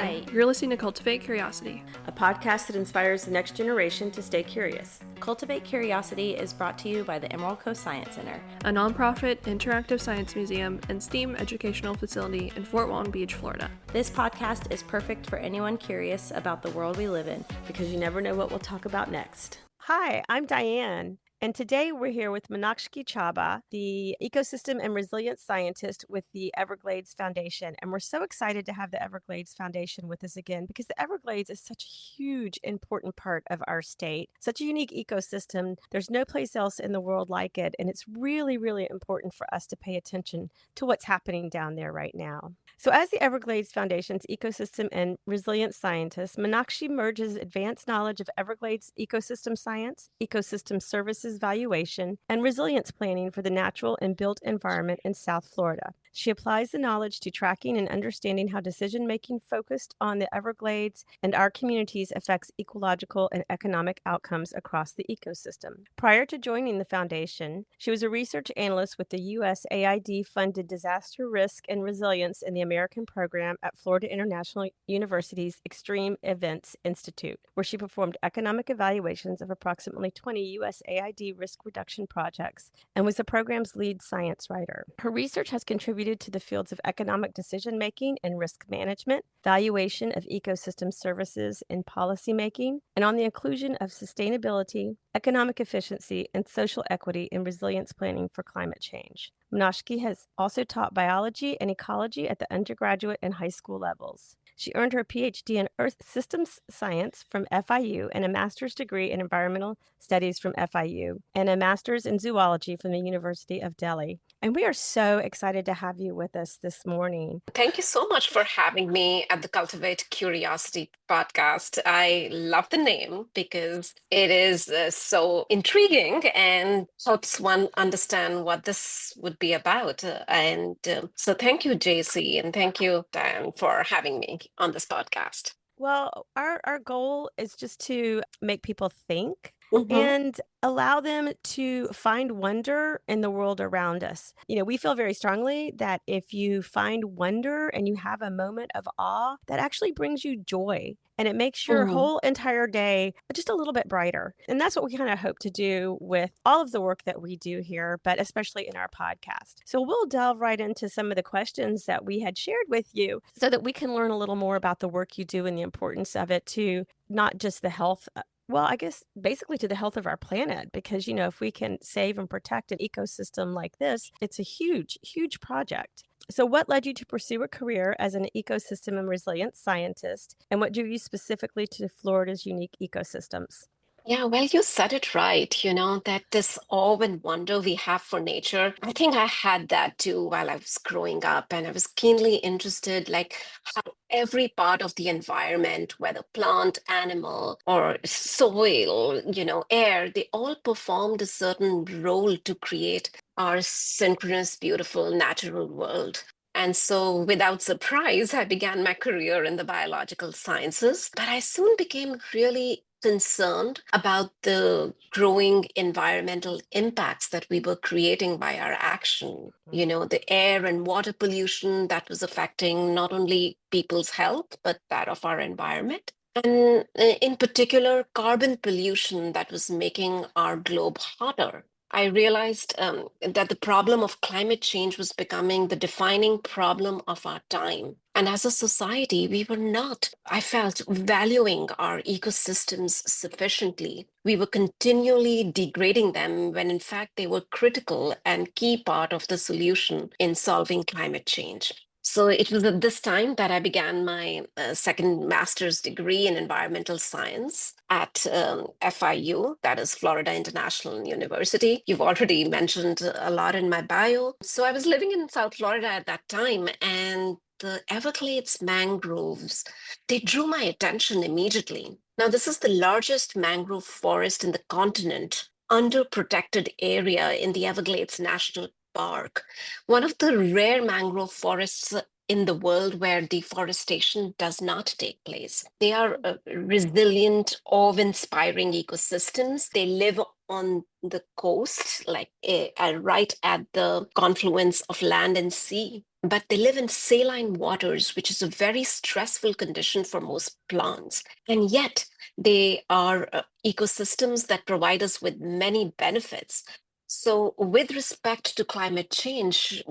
Hi, you're listening to Cultivate Curiosity, a podcast that inspires the next generation to stay curious. Cultivate Curiosity is brought to you by the Emerald Coast Science Center, a nonprofit interactive science museum and STEAM educational facility in Fort Walton Beach, Florida. This podcast is perfect for anyone curious about the world we live in because you never know what we'll talk about next. Hi, I'm Diane. And today we're here with Meenakshi Chabba, the ecosystem and resilience scientist with the Everglades Foundation. And we're so excited to have the Everglades Foundation with us again because the Everglades is such a huge, important part of our state, such a unique ecosystem. There's no place else in the world like it. And it's really, really important for us to pay attention to what's happening down there right now. So as the Everglades Foundation's ecosystem and resilience scientist, Meenakshi merges advanced knowledge of Everglades ecosystem science, ecosystem services valuation, and resilience planning for the natural and built environment in South Florida. She applies the knowledge to tracking and understanding how decision-making focused on the Everglades and our communities affects ecological and economic outcomes across the ecosystem. Prior to joining the foundation, she was a research analyst with the USAID-funded Disaster Risk and Resilience in the American Program at Florida International University's Extreme Events Institute, where she performed economic evaluations of approximately 20 USAID risk reduction projects and was the program's lead science writer. Her research has contributed to the fields of economic decision-making and risk management, valuation of ecosystem services in policymaking, and on the inclusion of sustainability, economic efficiency, and social equity in resilience planning for climate change. Meenakshi has also taught biology and ecology at the undergraduate and high school levels. She earned her PhD in Earth Systems Science from FIU and a master's degree in environmental studies from FIU and a master's in zoology from the University of Delhi. And we are so excited to have you with us this morning. Thank you so much for having me at the Cultivate Curiosity podcast. I love the name because it is so intriguing and helps one understand what this would be about. So thank you, JC, and thank you, Diane, for having me on this podcast. Well, our goal is just to make people think and allow them to find wonder in the world around us. You know, we feel very strongly that if you find wonder and you have a moment of awe, that actually brings you joy and it makes your whole entire day just a little bit brighter. And that's what we kind of hope to do with all of the work that we do here, but especially in our podcast. So we'll delve right into some of the questions that we had shared with you so that we can learn a little more about the work you do and the importance of it to not just the health, well, I guess basically to the health of our planet, because, you know, if we can save and protect an ecosystem like this, it's a huge, huge project. So what led you to pursue a career as an ecosystem and resilience scientist? And what drew you specifically to Florida's unique ecosystems? Yeah, well, you said it right, that this awe and wonder we have for nature. I think I had that too while I was growing up, and I was keenly interested, like how every part of the environment, whether plant, animal, or soil, air, they all performed a certain role to create our synchronous, beautiful, natural world. And so, without surprise, I began my career in the biological sciences, but I soon became really concerned about the growing environmental impacts that we were creating by our action. The air and water pollution that was affecting not only people's health, but that of our environment. And in particular, carbon pollution that was making our globe hotter. I realized that the problem of climate change was becoming the defining problem of our time. And as a society, we were not, I felt, valuing our ecosystems sufficiently. We were continually degrading them when in fact they were critical and key part of the solution in solving climate change. So it was at this time that I began my second master's degree in environmental science at FIU, that is Florida International University. You've already mentioned a lot in my bio. So I was living in South Florida at that time, and the Everglades mangroves, they drew my attention immediately. Now, this is the largest mangrove forest in the continent, under protected area in the Everglades National Park, one of the rare mangrove forests in the world where deforestation does not take place. They are resilient, awe-inspiring ecosystems. They live on the coast, like right at the confluence of land and sea. but they live in saline waters, which is a very stressful condition for most plants. And yet, they are ecosystems that provide us with many benefits. So, with respect to climate change,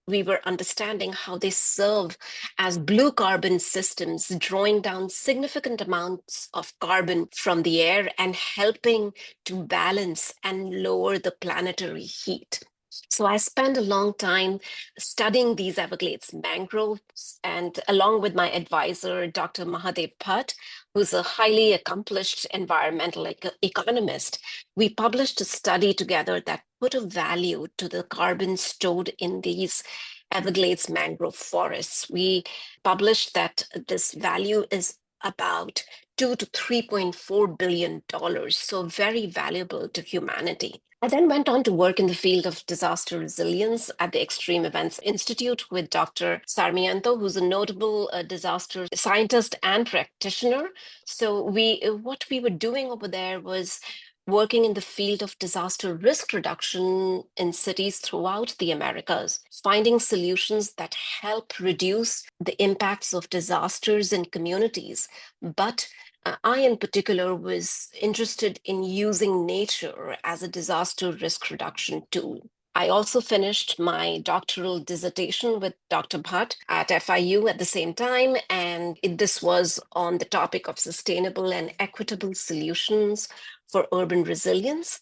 we were understanding how they serve as blue carbon systems, drawing down significant amounts of carbon from the air and helping to balance and lower the planetary heat. So I spent a long time studying these Everglades mangroves, and along with my advisor, Dr. Mahadev Bhatt, who's a highly accomplished environmental economist, we published a study together that put a value to the carbon stored in these Everglades mangrove forests. We published that this value is about $2 to $3.4 billion, so very valuable to humanity. I then went on to work in the field of disaster resilience at the Extreme Events Institute with Dr. Sarmiento, who's a notable disaster scientist and practitioner. So what we were doing over there was working in the field of disaster risk reduction in cities throughout the Americas, finding solutions that help reduce the impacts of disasters in communities. But I, in particular, was interested in using nature as a disaster risk reduction tool. I also finished my doctoral dissertation with Dr. Bhatt at FIU at the same time, and this was on the topic of sustainable and equitable solutions for urban resilience.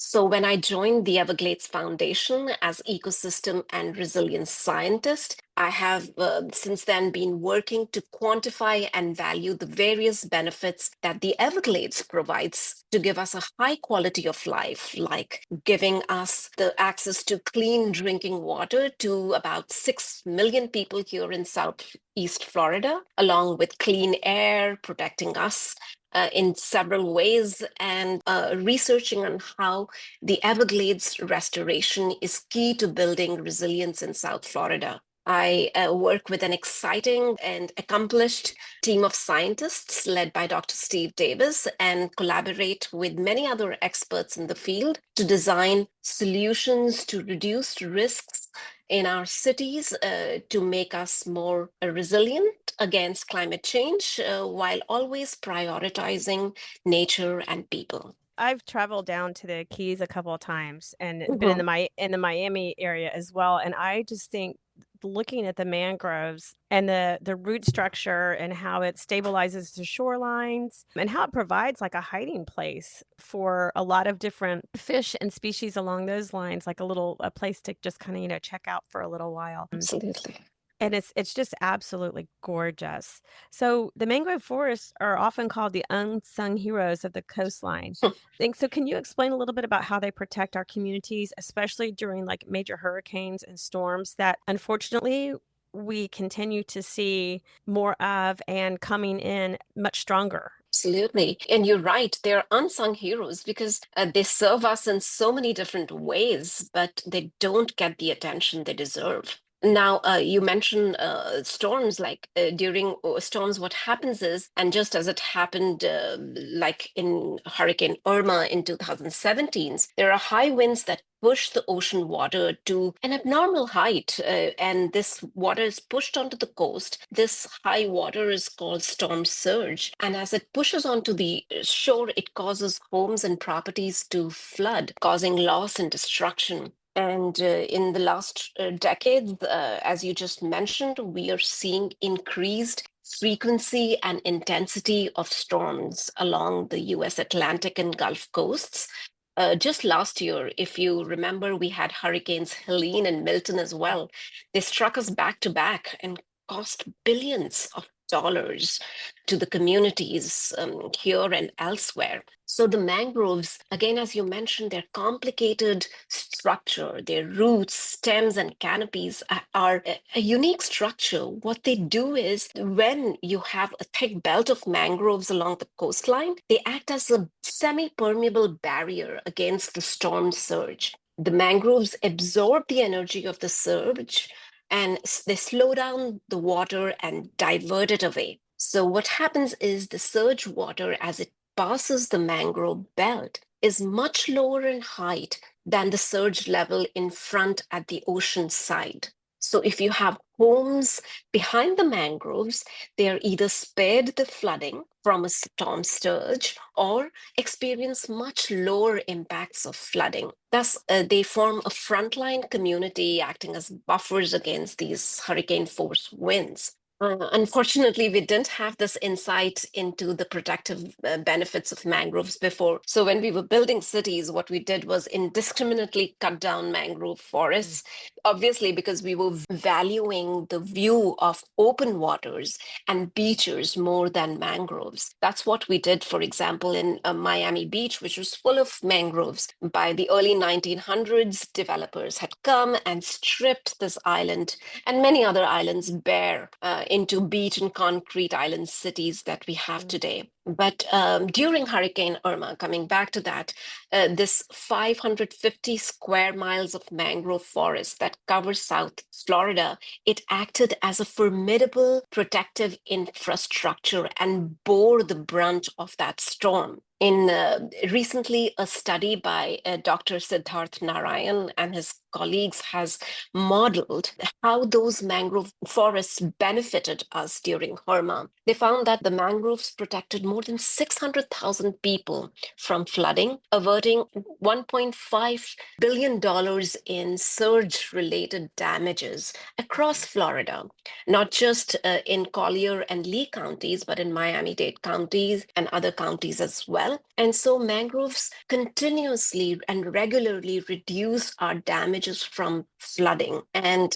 So when I joined the Everglades Foundation as ecosystem and resilience scientist, I have since then been working to quantify and value the various benefits that the Everglades provides to give us a high quality of life, like giving us the access to clean drinking water to about 6 million people here in Southeast Florida, along with clean air, protecting us in several ways, and researching on how the Everglades restoration is key to building resilience in South Florida. I work with an exciting and accomplished team of scientists led by Dr. Steve Davis and collaborate with many other experts in the field to design solutions to reduce risks in our cities to make us more resilient against climate change while always prioritizing nature and people. I've traveled down to the Keys a couple of times and been Mhm. in the Miami area as well, and I just think looking at the mangroves and the root structure and how it stabilizes the shorelines and how it provides like a hiding place for a lot of different fish and species along those lines, like a place to just kind of, check out for a little while. Absolutely. And it's just absolutely gorgeous. So the mangrove forests are often called the unsung heroes of the coastline. So can you explain a little bit about how they protect our communities, especially during like major hurricanes and storms that unfortunately we continue to see more of and coming in much stronger? Absolutely. And you're right, they're unsung heroes because they serve us in so many different ways, but they don't get the attention they deserve. Now, you mentioned storms, like during storms, what happens is, and just as it happened like in Hurricane Irma in 2017, there are high winds that push the ocean water to an abnormal height, and this water is pushed onto the coast. This high water is called storm surge, and as it pushes onto the shore, it causes homes and properties to flood, causing loss and destruction. And in the last decades, as you just mentioned, we are seeing increased frequency and intensity of storms along the US Atlantic and Gulf coasts. Just last year, if you remember, we had hurricanes Helene and Milton as well. They struck us back to back and cost billions of dollars to the communities here and elsewhere. So the mangroves, again, as you mentioned, their complicated structure, their roots, stems, and canopies are a unique structure. What they do is when you have a thick belt of mangroves along the coastline, they act as a semi-permeable barrier against the storm surge. The mangroves absorb the energy of the surge and they slow down the water and divert it away. So what happens is the surge water, as it passes the mangrove belt, is much lower in height than the surge level in front at the ocean side. So if you have homes behind the mangroves, they are either spared the flooding from a storm surge or experience much lower impacts of flooding. Thus, they form a frontline community acting as buffers against these hurricane force winds. Unfortunately, we didn't have this insight into the protective benefits of mangroves before. So, when we were building cities, what we did was indiscriminately cut down mangrove forests, obviously, because we were valuing the view of open waters and beaches more than mangroves. That's what we did, for example, in Miami Beach, which was full of mangroves. By the early 1900s, developers had come and stripped this island and many other islands bare into beach and concrete island cities that we have today. But during Hurricane Irma, coming back to that, this 550 square miles of mangrove forest that covers South Florida, it acted as a formidable protective infrastructure and bore the brunt of that storm. In recently, a study by Dr. Siddharth Narayan and his colleagues has modeled how those mangrove forests benefited us during Irma. They found that the mangroves protected more than 600,000 people from flooding, averting $1.5 billion in surge-related damages across Florida, not just in Collier and Lee counties, but in Miami-Dade counties and other counties as well. And so mangroves continuously and regularly reduce our damages from flooding and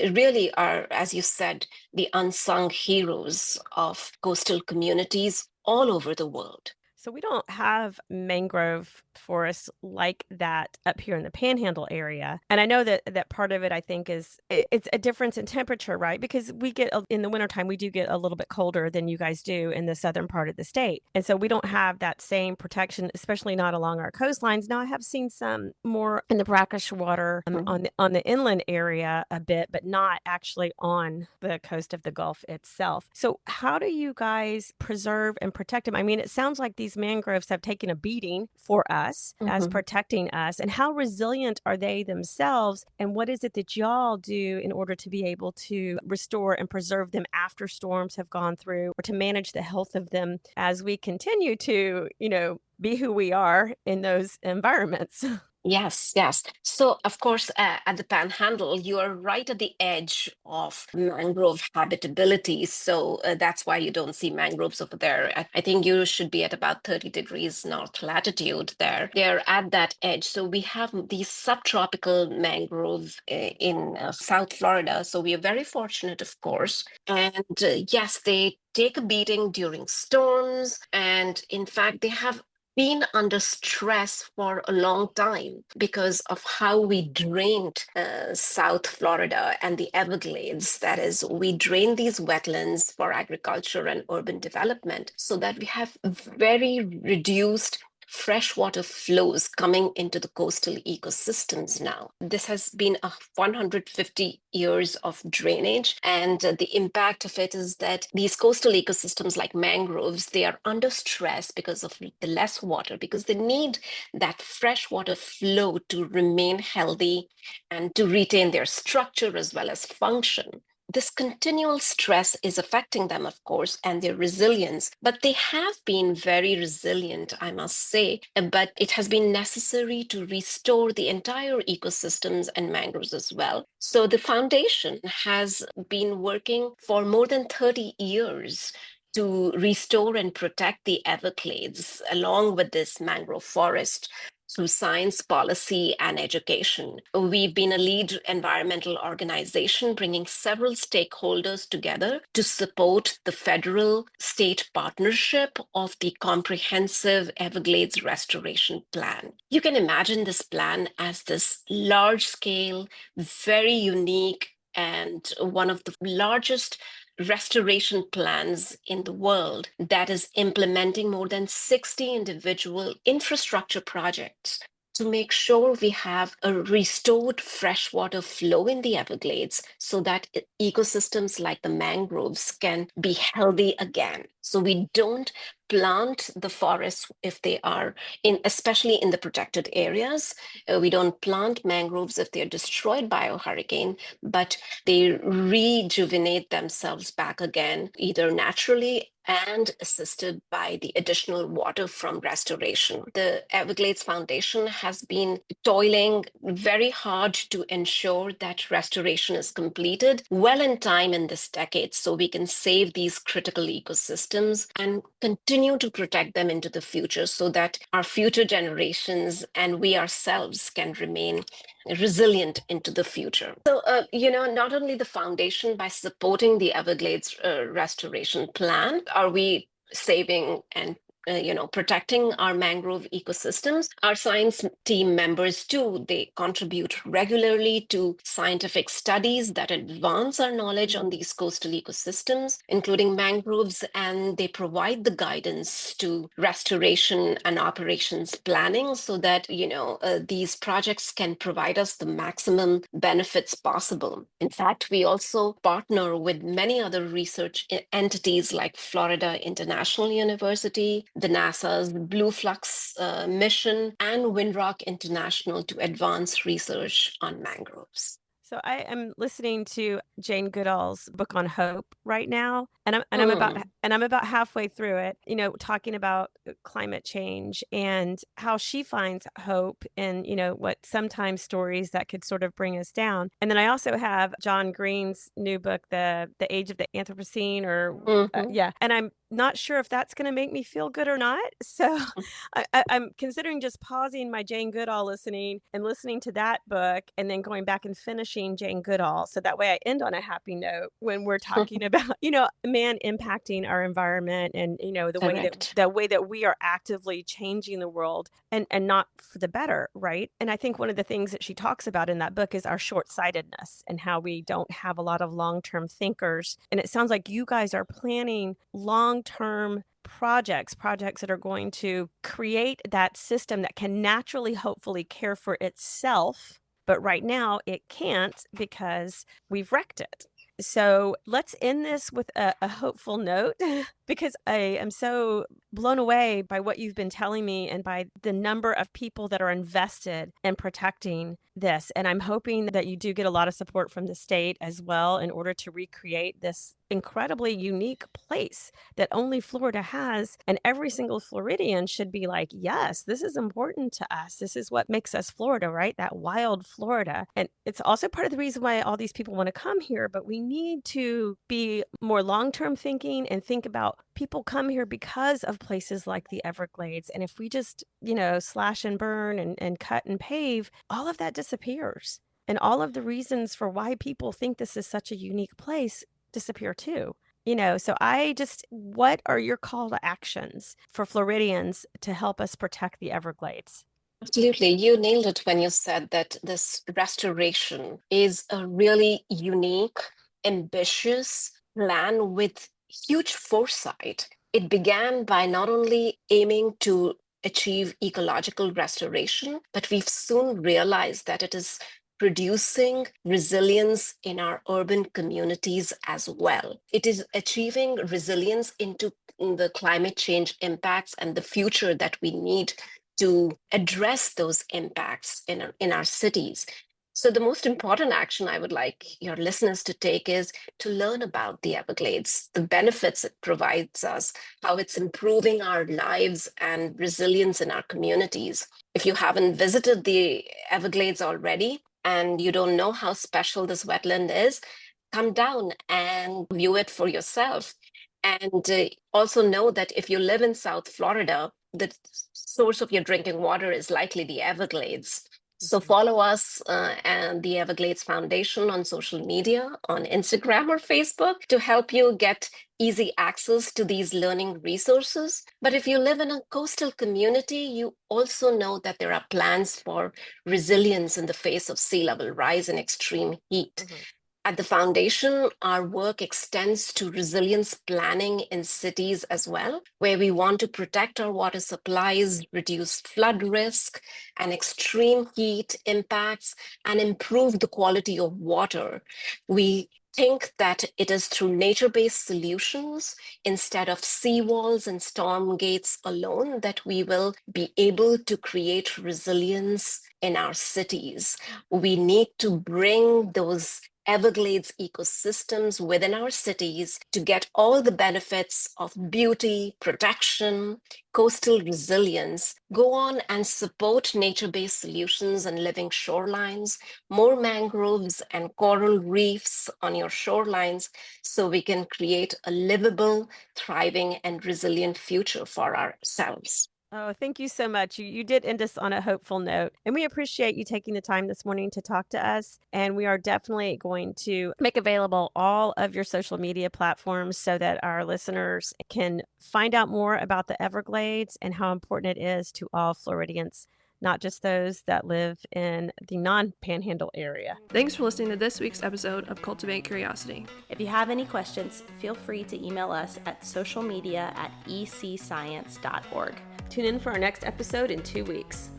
really are, as you said, the unsung heroes of coastal communities all over the world. So we don't have mangrove forests like that up here in the Panhandle area. And I know that part of it, I think, is it's a difference in temperature, right? Because we get in the wintertime, we do get a little bit colder than you guys do in the southern part of the state. And so we don't have that same protection, especially not along our coastlines. Now I have seen some more in the brackish water on the inland area a bit, but not actually on the coast of the Gulf itself. So how do you guys preserve and protect them? I mean, it sounds like these mangroves have taken a beating for us as protecting us. And how resilient are they themselves? And what is it that y'all do in order to be able to restore and preserve them after storms have gone through, or to manage the health of them as we continue to, be who we are in those environments? Yes, yes. So, of course, at the Panhandle, you are right at the edge of mangrove habitability. So that's why you don't see mangroves over there. I think you should be at about 30 degrees north latitude there. They're at that edge. So we have these subtropical mangrove in South Florida. So we are very fortunate, of course. And yes, they take a beating during storms. And in fact, they have been under stress for a long time because of how we drained South Florida and the Everglades. That is, we drained these wetlands for agriculture and urban development so that we have very reduced freshwater flows coming into the coastal ecosystems now. This has been 150 years of drainage, and the impact of it is that these coastal ecosystems like mangroves, they are under stress because of the less water, because they need that freshwater flow to remain healthy and to retain their structure as well as function. This continual stress is affecting them, of course, and their resilience, but they have been very resilient, I must say. But it has been necessary to restore the entire ecosystems and mangroves as well. So the foundation has been working for more than 30 years to restore and protect the Everglades along with this mangrove forest through science, policy, and education. We've been a lead environmental organization bringing several stakeholders together to support the federal state partnership of the Comprehensive Everglades Restoration Plan. You can imagine this plan as this large scale, very unique, and one of the largest restoration plans in the world that is implementing more than 60 individual infrastructure projects to make sure we have a restored freshwater flow in the Everglades so that ecosystems like the mangroves can be healthy again. So we don't plant the forests if they are especially in the protected areas. We don't plant mangroves if they're destroyed by a hurricane, but they rejuvenate themselves back again, either naturally and assisted by the additional water from restoration. The Everglades Foundation has been toiling very hard to ensure that restoration is completed well in time in this decade so we can save these critical ecosystems and continue to protect them into the future so that our future generations and we ourselves can remain resilient into the future. So, not only the foundation, by supporting the Everglades restoration plan, are we saving and protecting our mangrove ecosystems. Our science team members too, they contribute regularly to scientific studies that advance our knowledge on these coastal ecosystems, including mangroves, and they provide the guidance to restoration and operations planning so that, these projects can provide us the maximum benefits possible. In fact, we also partner with many other research entities like Florida International University, the NASA's Blue Flux mission, and Windrock International to advance research on mangroves. So I am listening to Jane Goodall's book on hope right now, and I'm about halfway through it. Talking about climate change and how she finds hope in what sometimes stories that could sort of bring us down. And then I also have John Green's new book, the Age of the Anthropocene, yeah. And I'm not sure if that's going to make me feel good or not. So I'm considering just pausing my Jane Goodall listening and listening to that book, and then going back and finishing Jane Goodall. So that way I end on a happy note when we're talking about, man impacting our environment and, the way that we are actively changing the world and not for the better. Right. And I think one of the things that she talks about in that book is our short-sightedness and how we don't have a lot of long-term thinkers. And it sounds like you guys are planning long-term projects that are going to create that system that can naturally, hopefully care for itself. But right now it can't because we've wrecked it. So let's end this with a hopeful note because I am so blown away by what you've been telling me and by the number of people that are invested in protecting this. And I'm hoping that you do get a lot of support from the state as well in order to recreate this incredibly unique place that only Florida has. And every single Floridian should be like, yes, this is important to us. This is what makes us Florida, right? That wild Florida. And it's also part of the reason why all these people want to come here. But we need to be more long-term thinking and think about people come here because of places like the Everglades. And if we just, slash and burn and cut and pave, all of that disappears. And all of the reasons for why people think this is such a unique place disappear too. So what are your call to actions for Floridians to help us protect the Everglades? Absolutely. You nailed it when you said that this restoration is a really unique, ambitious plan with huge foresight. It began by not only aiming to achieve ecological restoration, but we've soon realized that it is producing resilience in our urban communities as well. It is achieving resilience into the climate change impacts and the future that we need to address those impacts in our cities. So the most important action I would like your listeners to take is to learn about the Everglades, the benefits it provides us, how it's improving our lives and resilience in our communities. If you haven't visited the Everglades already and you don't know how special this wetland is, come down and view it for yourself. And also know that if you live in South Florida, the source of your drinking water is likely the Everglades. So follow us and the Everglades Foundation on social media, on Instagram or Facebook, to help you get easy access to these learning resources. But if you live in a coastal community, you also know that there are plans for resilience in the face of sea level rise and extreme heat. At the foundation, our work extends to resilience planning in cities as well, where we want to protect our water supplies, reduce flood risk and extreme heat impacts, and improve the quality of water. We think that it is through nature-based solutions instead of seawalls and storm gates alone that we will be able to create resilience in our cities. We need to bring those Everglades ecosystems within our cities to get all the benefits of beauty, protection, coastal resilience, go on and support nature-based solutions and living shorelines, more mangroves and coral reefs on your shorelines, so we can create a livable, thriving, and resilient future for ourselves. Oh, thank you so much. You did end us on a hopeful note. And we appreciate you taking the time this morning to talk to us. And we are definitely going to make available all of your social media platforms so that our listeners can find out more about the Everglades and how important it is to all Floridians, not just those that live in the non-panhandle area. Thanks for listening to this week's episode of Cultivate Curiosity. If you have any questions, feel free to email us at socialmedia@ecscience.org. Tune in for our next episode in 2 weeks.